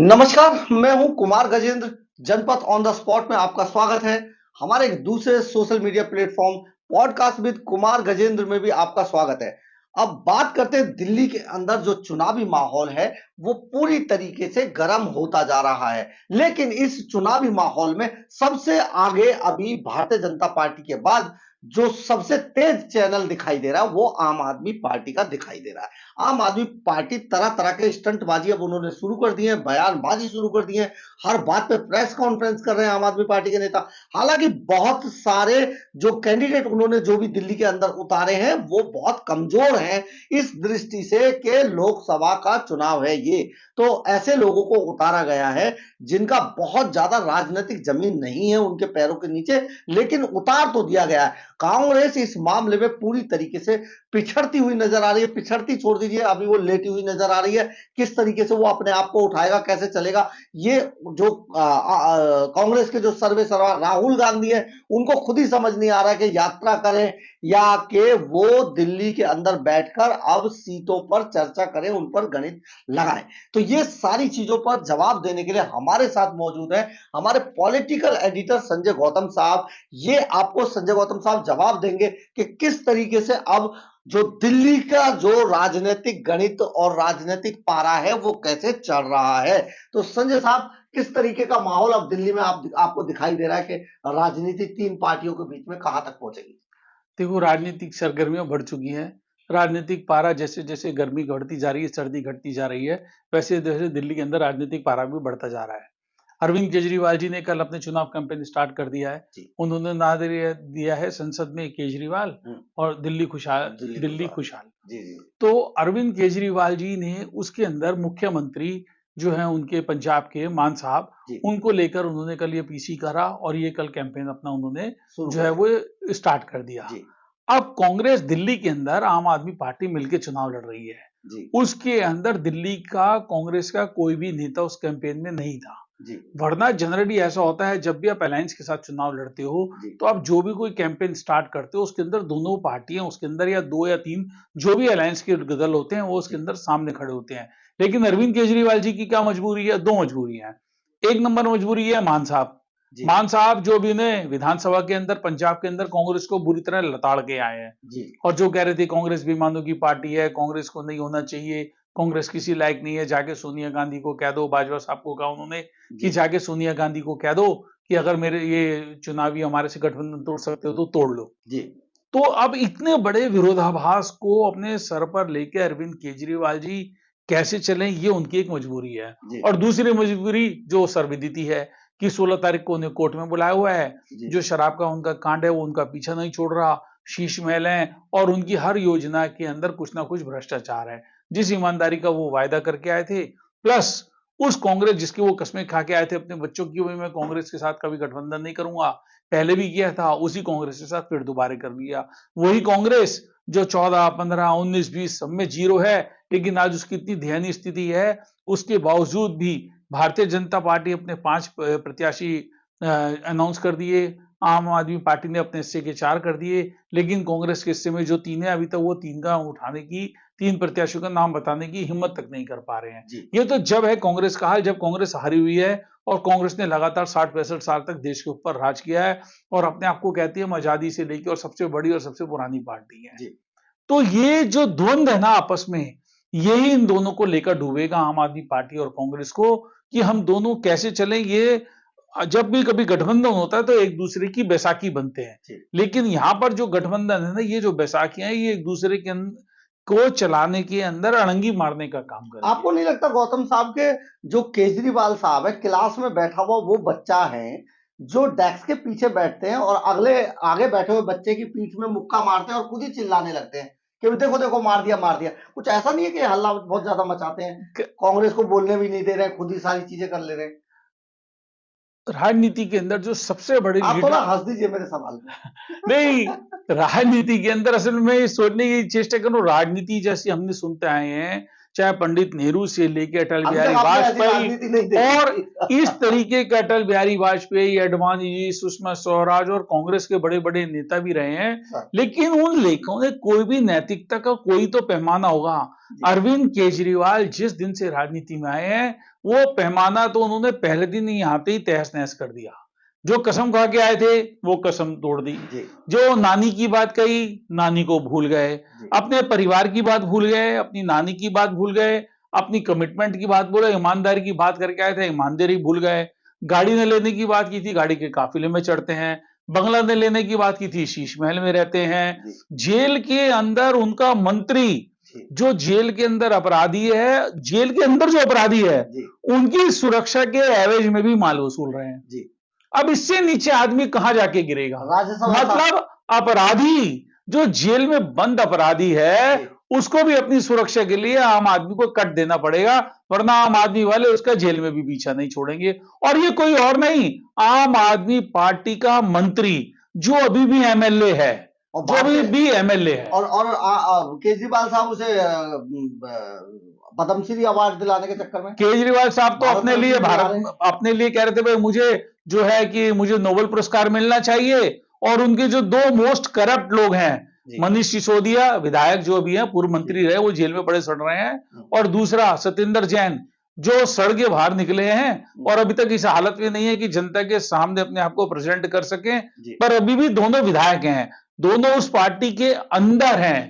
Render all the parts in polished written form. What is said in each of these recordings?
नमस्कार, मैं हूं कुमार गजेंद्र। जनपद ऑन द स्पॉट में आपका स्वागत है। हमारे एक दूसरे social media platform podcast with Kumar Gajendra में भी आपका स्वागत है। अब बात करते हैं दिल्ली के अंदर जो चुनावी माहौल है वो पूरी तरीके से गर्म होता जा रहा है। लेकिन इस चुनावी माहौल में सबसे आगे अभी भारतीय जनता पार्टी के बाद जो सबसे तेज चैनल दिखाई दे रहा है वो आम आदमी पार्टी का दिखाई दे रहा है। आम आदमी पार्टी तरह तरह के स्टंटबाजी अब उन्होंने शुरू कर दी है, बयानबाजी शुरू कर दी है। हर बात पे प्रेस कॉन्फ्रेंस कर रहे हैं आम आदमी पार्टी के नेता। हालांकि बहुत सारे जो कैंडिडेट उन्होंने जो भी दिल्ली के अंदर उतारे हैं वो बहुत कमजोर हैं इस दृष्टि से कि लोकसभा का चुनाव है ये। तो ऐसे लोगों को उतारा गया है जिनका बहुत ज्यादा राजनीतिक जमीन नहीं है उनके पैरों के नीचे, लेकिन उतार तो दिया गया है। कांग्रेस इस मामले में पूरी तरीके से पिछड़ती हुई नजर आ रही है। पिछड़ती छोड़ दीजिए, अभी वो लेटी हुई नजर आ रही है। किस तरीके से वो अपने आप को उठाएगा, कैसे चलेगा, ये जो कांग्रेस के जो सर्वे सर्वा राहुल गांधी है उनको खुद ही समझ नहीं आ रहा है कि यात्रा करें या कि वो दिल्ली के अंदर बैठकर अब सीटों पर चर्चा करें, उन पर गणित लगाएं। तो ये सारी चीजों पर जवाब देने के लिए हमारे साथ मौजूद है हमारे पॉलिटिकल एडिटर संजय गौतम साहब। ये आपको संजय गौतम साहब जवाब देंगे कि किस तरीके से अब जो दिल्ली का जो राजनीतिक गणित और राजनीतिक पारा है वो कैसे चल रहा है। तो संजय साहब, किस तरीके का माहौल अब दिल्ली में आपको दिखाई दे रहा है कि राजनीति तीन पार्टियों के बीच में कहां तक पहुंचेगी? देखो, राजनीतिक सरगर्मियां बढ़ चुकी हैं। राजनीतिक पारा जैसे जैसे गर्मी बढ़ती जा रही है, सर्दी घटती जा रही है, वैसे जैसे दिल्ली के अंदर राजनीतिक पारा भी बढ़ता जा रहा है। अरविंद केजरीवाल जी ने कल अपने चुनाव कैंपेन स्टार्ट कर दिया है। जी। उन्होंने नारा दिया है, संसद में केजरीवाल और दिल्ली खुशहाल। दिल्ली खुशहाल। जी जी। तो अरविंद केजरीवाल जी ने उसके अंदर मुख्यमंत्री जो है उनके पंजाब के मान साहब, उनको लेकर उन्होंने कल ये पीसी करा और ये कल कैंपेन अपना उन्होंने जो है वो स्टार्ट कर दिया। अब कांग्रेस दिल्ली के अंदर आम आदमी पार्टी मिलकर चुनाव लड़ रही है। उसके अंदर दिल्ली का कांग्रेस का कोई भी नेता उस कैंपेन में नहीं था। वरना जनरली ऐसा होता है, जब भी आप अलायंस के साथ चुनाव लड़ते हो तो आप जो भी कोई कैंपेन स्टार्ट करते हो उसके अंदर दोनों पार्टियां उसके अंदर या दो या तीन जो भी अलायंस के दल होते हैं वो उसके अंदर सामने खड़े होते हैं। लेकिन अरविंद केजरीवाल जी की क्या मजबूरी है? दो मजबूरियां हैं। एक नंबर मजबूरी है मान साहब। मान साहब जो भी ने विधानसभा के अंदर पंजाब के अंदर कांग्रेस को बुरी तरह लताड़ के आए हैं और जो कह रहे थे कांग्रेस बेईमानों की पार्टी है, कांग्रेस को नहीं होना चाहिए, कांग्रेस किसी लायक नहीं है, जाके सोनिया गांधी को कह दो। बाजवा साहब को कहा उन्होंने कि जाके सोनिया गांधी को कह दो कि अगर मेरे ये चुनावी हमारे से गठबंधन तोड़ सकते हो तो तोड़ लो। तो अब इतने बड़े विरोधाभास को अपने सर पर लेके अरविंद केजरीवाल जी कैसे चलें, ये उनकी एक मजबूरी है। और दूसरी मजबूरी जो सर्वविदित है कि 16 तारीख को उन्हें कोर्ट में बुलाया हुआ है। जो शराब का उनका कांड है वो उनका पीछा नहीं छोड़ रहा। शीश महल है और उनकी हर योजना के अंदर कुछ ना कुछ भ्रष्टाचार है। जिस ईमानदारी का वो वायदा करके आए थे, प्लस उस कांग्रेस जिसकी वो कस्में खा के आए थे अपने बच्चों की, मैं कांग्रेस के साथ कभी गठबंधन नहीं करूंगा, पहले भी किया था, उसी कांग्रेस के साथ फिर दोबारा कर लिया। वही कांग्रेस जो 14, 15, 19, 20 सब में जीरो है, लेकिन आज उसकी इतनी दयनीय स्थिति है, उसके बावजूद भी भारतीय जनता पार्टी अपने 5 प्रत्याशी अनाउंस कर दिए। आम आदमी पार्टी ने अपने हिस्से के 4 कर दिए, लेकिन कांग्रेस के हिस्से में जो 3 है अभी तक वो 3 का उठाने की, 3 प्रत्याशियों का नाम बताने की हिम्मत तक नहीं कर पा रहे हैं। ये तो जब है कांग्रेस का हाल, जब कांग्रेस हारी हुई है और कांग्रेस ने लगातार 60-65 साल तक देश के ऊपर राज किया है और अपने आप को कहती है हम आजादी से लेकर और सबसे बड़ी और सबसे पुरानी पार्टी है। तो ये जो द्वंद है ना आपस में, यही इन दोनों को लेकर डूबेगा आम आदमी पार्टी और कांग्रेस को कि हम दोनों कैसे चलें। ये जब भी कभी गठबंधन होता है तो एक दूसरे की बैसाखी बनते हैं, लेकिन यहां पर जो गठबंधन है ना, ये जो बैसाखियां हैं ये एक दूसरे के को चलाने के अंदर अड़ंगी मारने का काम कर रही है। आपको नहीं लगता गौतम साहब के जो केजरीवाल साहब है क्लास में बैठा हुआ वो बच्चा है जो डेस्क के पीछे बैठते हैं और अगले आगे बैठे हुए बच्चे की पीठ में मुक्का मारते हैं और खुद ही चिल्लाने लगते हैं कि देखो देखो मार दिया मार दिया? कुछ ऐसा नहीं है कि हल्ला बहुत ज्यादा मचाते हैं, कांग्रेस को बोलने भी नहीं दे रहे, खुद ही सारी चीजें कर ले रहे हैं? राजनीति के अंदर जो सबसे बड़े आप थोड़ा हंस दीजिए मेरे सवाल पे। नहीं, राजनीति के अंदर असल में सोचने की चेष्टा करो, राजनीति जैसी हमने सुनते आए हैं चाहे पंडित नेहरू से लेके अटल बिहारी वाजपेयी, और इस तरीके के अटल बिहारी वाजपेयी, अडवाणी जी, सुषमा स्वराज और कांग्रेस के बड़े बड़े नेता भी रहे हैं, लेकिन उन लेखों ने कोई भी नैतिकता का कोई तो पैमाना होगा। अरविंद केजरीवाल जिस दिन से राजनीति में आए हैं, वो पैमाना तो उन्होंने पहले दिन ही आते ही तहस नहस कर दिया। जो कसम खा के आए थे वो कसम तोड़ दी, जो नानी की बात कही नानी को भूल गए, अपने परिवार की बात भूल गए, अपनी नानी की बात भूल गए, अपनी कमिटमेंट की बात बोले, ईमानदारी की बात करके आए थे ईमानदारी भूल गए, गाड़ी ने लेने की बात की थी गाड़ी के काफिले में चढ़ते हैं, बंगला ने लेने की बात की थी शीश महल में रहते हैं, जेल के अंदर उनका मंत्री जो जेल के अंदर अपराधी है, जेल के अंदर जो अपराधी है उनकी सुरक्षा के एवज में भी माल वसूल रहे हैं। अब इससे नीचे आदमी कहां जाके गिरेगा? मतलब अपराधी जो जेल में बंद अपराधी है उसको भी अपनी सुरक्षा के लिए आम आदमी को कट देना पड़ेगा, वरना आम आदमी वाले उसका जेल में भी पीछा नहीं छोड़ेंगे। और ये कोई और नहीं, आम आदमी पार्टी का मंत्री जो अभी भी एमएलए है, जो अभी भी एमएलए है। और केजरीवाल साहब उसे पद्मश्री अवार्ड दिलाने के चक्कर में, केजरीवाल साहब तो अपने लिए कह रहे थे भाई मुझे जो है कि मुझे नोबेल पुरस्कार मिलना चाहिए, और उनके जो दो मोस्ट करप्ट लोग हैं, मनीष सिसोदिया विधायक जो भी हैं, पूर्व मंत्री रहे, वो जेल में पड़े सड़ रहे हैं, और दूसरा सत्येंद्र जैन जो सड़ के बाहर निकले हैं और अभी तक इस हालत में नहीं है कि जनता के सामने अपने आप को प्रेजेंट कर सके, पर अभी भी दोनों विधायक हैं, दोनों उस पार्टी के अंदर हैं।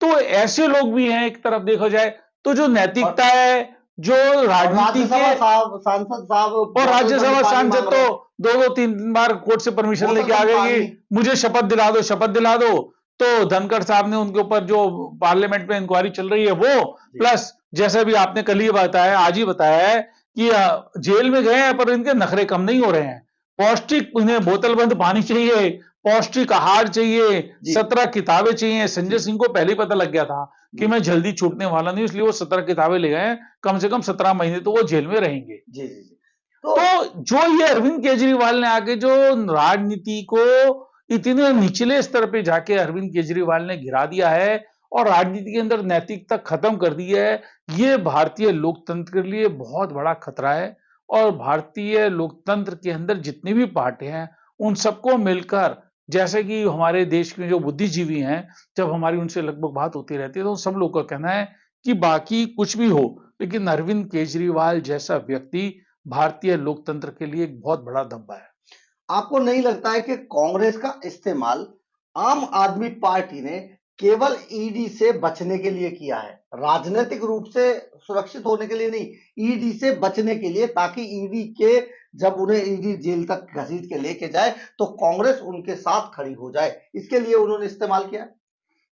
तो ऐसे लोग भी हैं एक तरफ देखा जाए तो। जो नैतिकता है, जो राजनीति के सांसद साहब और राज्यसभा सांसद तो दो तीन बार कोर्ट से परमिशन लेके आ गए कि मुझे शपथ दिला दो, शपथ दिला दो। तो धनखड़ साहब ने उनके ऊपर जो पार्लियामेंट में इंक्वायरी चल रही है वो, प्लस जैसे भी आपने कल ही बताया, आज ही बताया है कि जेल में गए हैं पर इनके नखरे कम नहीं हो रहे हैं। पौष्टिक इन्हें बोतल बंद पानी चाहिए, पौष्टिक आहार चाहिए, 17 किताबें चाहिए। संजय सिंह को पहले ही पता लग गया था कि मैं जल्दी छूटने वाला नहीं, इसलिए वो 17 किताबें ले गए, कम से कम 17 महीने तो वो जेल में रहेंगे। तो जो ये अरविंद केजरीवाल ने आके जो राजनीति को इतने निचले स्तर पे जाके अरविंद केजरीवाल ने गिरा दिया है और राजनीति के अंदर नैतिकता खत्म कर दी है, ये भारतीय लोकतंत्र के लिए बहुत बड़ा खतरा है। और भारतीय लोकतंत्र के अंदर जितनी भी पार्टी हैं उन सबको मिलकर, जैसे कि हमारे देश के जो बुद्धिजीवी हैं, जब हमारी उनसे लगभग बात होती रहती है तो सब लोग का कहना है कि बाकी कुछ भी हो, लेकिन अरविंद केजरीवाल जैसा व्यक्ति भारतीय लोकतंत्र के लिए एक बहुत बड़ा धब्बा है। आपको नहीं लगता है कि कांग्रेस का इस्तेमाल आम आदमी पार्टी ने केवल ईडी से बचने के लिए किया है, राजनीतिक रूप से सुरक्षित होने के लिए नहीं, ईडी से बचने के लिए, ताकि ईडी के जब उन्हें ईडी जेल तक घसीट के लेके जाए तो कांग्रेस उनके साथ खड़ी हो जाए, इसके लिए उन्होंने इस्तेमाल किया?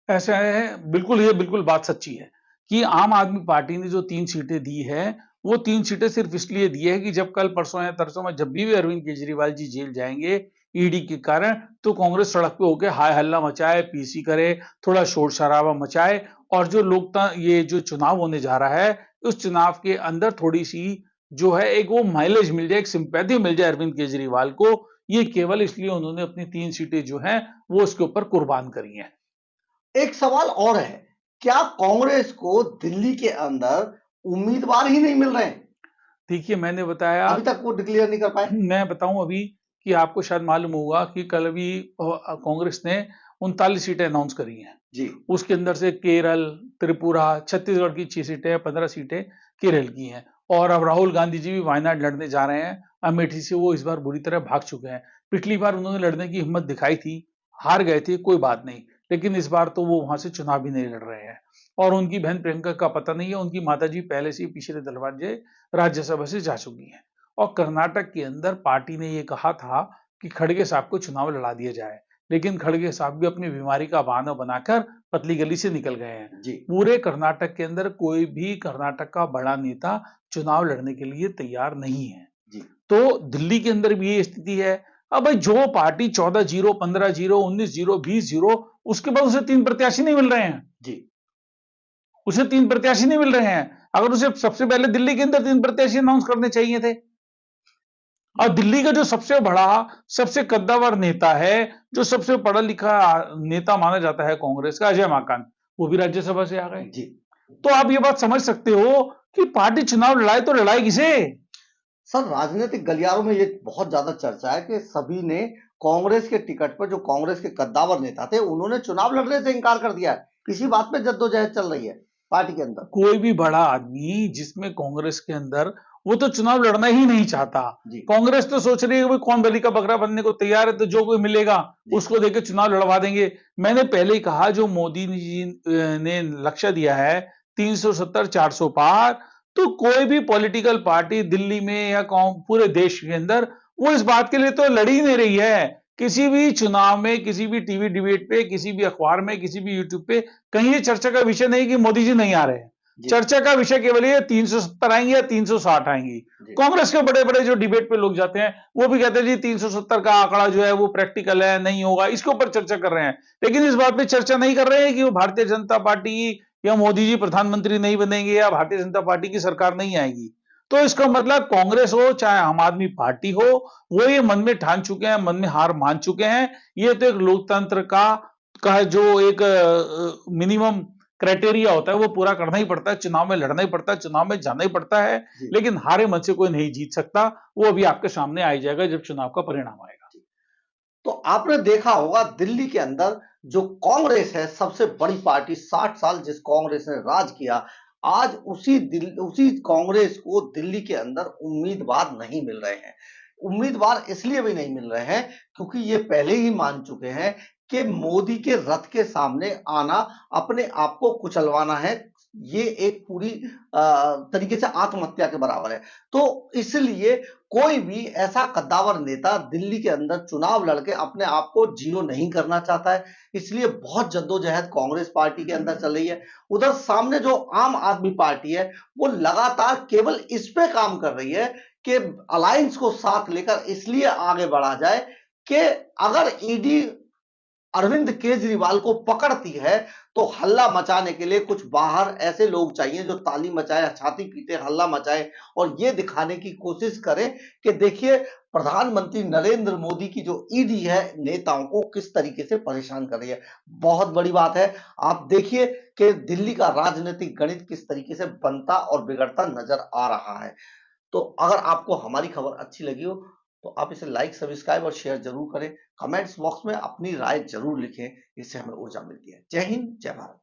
ऐसा है, बिल्कुल, ये बिल्कुल बात सच्ची है कि आम आदमी पार्टी ने जो 3 सीटें दी है वो 3 सीटें सिर्फ इसलिए दी है कि जब कल परसों या तरसों में जब भी अरविंद केजरीवाल जी जेल जाएंगे ईडी के कारण, तो कांग्रेस सड़क पे होकर हाय हल्ला मचाए, पीसी करे, थोड़ा शोर शराबा मचाए, और जो लोकतंत्र ये जो चुनाव होने जा रहा है उस चुनाव के अंदर थोड़ी सी जो है एक वो माइलेज मिल जाए, एक सिंपैथी मिल जाए अरविंद केजरीवाल को। ये केवल इसलिए उन्होंने अपनी 3 सीटें जो हैं वो उसके ऊपर कुर्बान करी हैं। एक सवाल और है, क्या कांग्रेस को दिल्ली के अंदर उम्मीदवार ही नहीं मिल रहे हैं? देखिए, मैंने बताया अभी तक वो डिक्लेयर नहीं कर पाए। मैं बताऊं अभी कि आपको शायद मालूम होगा कि कल अभी कांग्रेस ने 39 सीटें अनाउंस करी हैं जी। उसके अंदर से केरल, त्रिपुरा, छत्तीसगढ़ की 6 सीटें, 15 सीटें केरल की हैं। और अब राहुल गांधी जी भी वायनाड लड़ने जा रहे हैं। अमेठी से वो इस बार बुरी तरह भाग चुके हैं। पिछली बार उन्होंने लड़ने की हिम्मत दिखाई थी, हार गए थे, कोई बात नहीं, लेकिन इस बार तो वो वहां से चुनाव भी नहीं लड़ रहे हैं। और उनकी बहन प्रियंका का पता नहीं है, उनकी माताजी पहले से ही पिछले दरवाजे राज्यसभा से जा चुकी हैं। और कर्नाटक के अंदर पार्टी ने ये कहा था कि खड़गे साहब को चुनाव लड़ा दिया जाए, लेकिन खड़गे साहब भी अपनी बीमारी का बहाना बनाकर पतली गली से निकल गए हैं जी। पूरे कर्नाटक के अंदर कोई भी कर्नाटक का बड़ा नेता चुनाव लड़ने के लिए तैयार नहीं है जी। तो दिल्ली के अंदर भी ये स्थिति है। अब भाई जो पार्टी 14-0, 15-0, 19-0, 20-0, उसके बाद उसे 3 प्रत्याशी नहीं मिल रहे हैं जी, उसे 3 प्रत्याशी नहीं मिल रहे हैं। अगर उसे सबसे पहले दिल्ली के अंदर 3 प्रत्याशी अनाउंस करने चाहिए थे। और दिल्ली का जो सबसे बड़ा, सबसे कद्दावर नेता है, जो सबसे पढ़ा लिखा नेता माना जाता है कांग्रेस का, अजय माकन, वो भी राज्यसभा से आ गए जी। तो आप ये बात समझ सकते हो कि पार्टी चुनाव लड़ाए तो लड़ाई किसे। सर, राजनीतिक गलियारों में ये बहुत ज्यादा चर्चा है कि सभी ने कांग्रेस के टिकट पर, जो कांग्रेस के कद्दावर नेता थे, उन्होंने चुनाव लड़ने से इनकार कर दिया है। इसी बात पे जद्दोजहद चल रही है पार्टी के अंदर। कोई भी बड़ा आदमी जिसमें कांग्रेस के अंदर, वो तो चुनाव लड़ना ही नहीं चाहता। कांग्रेस तो सोच रही है कि कौन बलि का बकरा बनने को तैयार है, तो जो कोई मिलेगा उसको देकर चुनाव लड़वा देंगे। मैंने पहले ही कहा, जो मोदी जी ने लक्ष्य दिया है 370 400 पार, तो कोई भी पॉलिटिकल पार्टी दिल्ली में या पूरे देश के अंदर वो इस बात के लिए तो लड़ ही नहीं रही है। किसी भी चुनाव में, किसी भी टीवी डिबेट पे, किसी भी अखबार में, किसी भी यूट्यूब पे कहीं ये चर्चा का विषय नहीं कि मोदी जी नहीं आ रहे हैं। चर्चा का विषय केवल ये 370 आएंगे या 360 आएंगी। कांग्रेस के बड़े बड़े जो डिबेट पे लोग जाते हैं वो भी कहते हैं जी 370 का आंकड़ा जो है वो प्रैक्टिकल है, नहीं होगा, इसके ऊपर चर्चा कर रहे हैं। लेकिन इस बात पे चर्चा नहीं कर रहे हैं कि वो भारतीय जनता पार्टी या मोदी जी प्रधानमंत्री नहीं बनेंगे या भारतीय जनता पार्टी की सरकार नहीं आएगी। तो इसका मतलब कांग्रेस हो चाहे आम आदमी पार्टी हो, वो ये मन में ठान चुके हैं, मन में हार मान चुके हैं। ये तो एक लोकतंत्र का जो एक मिनिमम क्राइटेरिया होता है वो पूरा करना ही पड़ता है। चुनाव में लड़ना ही पड़ता है, चुनाव में जाना ही पड़ता है, लेकिन हारे मन से कोई नहीं जीत सकता। वो अभी आपके सामने आ जाएगा जब चुनाव का परिणाम आएगा। तो आपने देखा होगा दिल्ली के अंदर जो कांग्रेस है, सबसे बड़ी पार्टी, 60 साल जिस कांग्रेस ने राज किया, आज उसी कांग्रेस को दिल्ली के अंदर उम्मीदवार नहीं मिल रहे हैं। उम्मीदवार इसलिए भी नहीं मिल रहे हैं क्योंकि ये पहले ही मान चुके हैं कि मोदी के रथ के सामने आना, अपने आप को कुचलवाना है, ये एक पूरी तरीके से आत्महत्या के बराबर है। तो इसलिए कोई भी ऐसा कद्दावर नेता दिल्ली के अंदर चुनाव लड़के अपने आप को जीरो नहीं करना चाहता है। इसलिए बहुत जद्दोजहद कांग्रेस पार्टी के अंदर चल रही है। उधर सामने जो आम आदमी पार्टी है, वो लगातार केवल इस पे काम कर रही है कि अलायंस को साथ लेकर इसलिए आगे बढ़ा जाए कि अगर ईडी अरविंद केजरीवाल को पकड़ती है तो हल्ला मचाने के लिए कुछ बाहर ऐसे लोग चाहिए जो ताली मचाए, छाती पीटे हल्ला मचाए और ये दिखाने की कोशिश करें कि देखिए प्रधानमंत्री नरेंद्र मोदी की जो ईडी है नेताओं को किस तरीके से परेशान कर रही है। बहुत बड़ी बात है। आप देखिए कि दिल्ली का राजनीतिक गणित किस तरीके से बनता और बिगड़ता नजर आ रहा है। तो अगर आपको हमारी खबर अच्छी लगी हो तो आप इसे लाइक, सब्सक्राइब और शेयर जरूर करें। कमेंट्स बॉक्स में अपनी राय जरूर लिखें, इससे हमें ऊर्जा मिलती है। जय हिंद, जय भारत।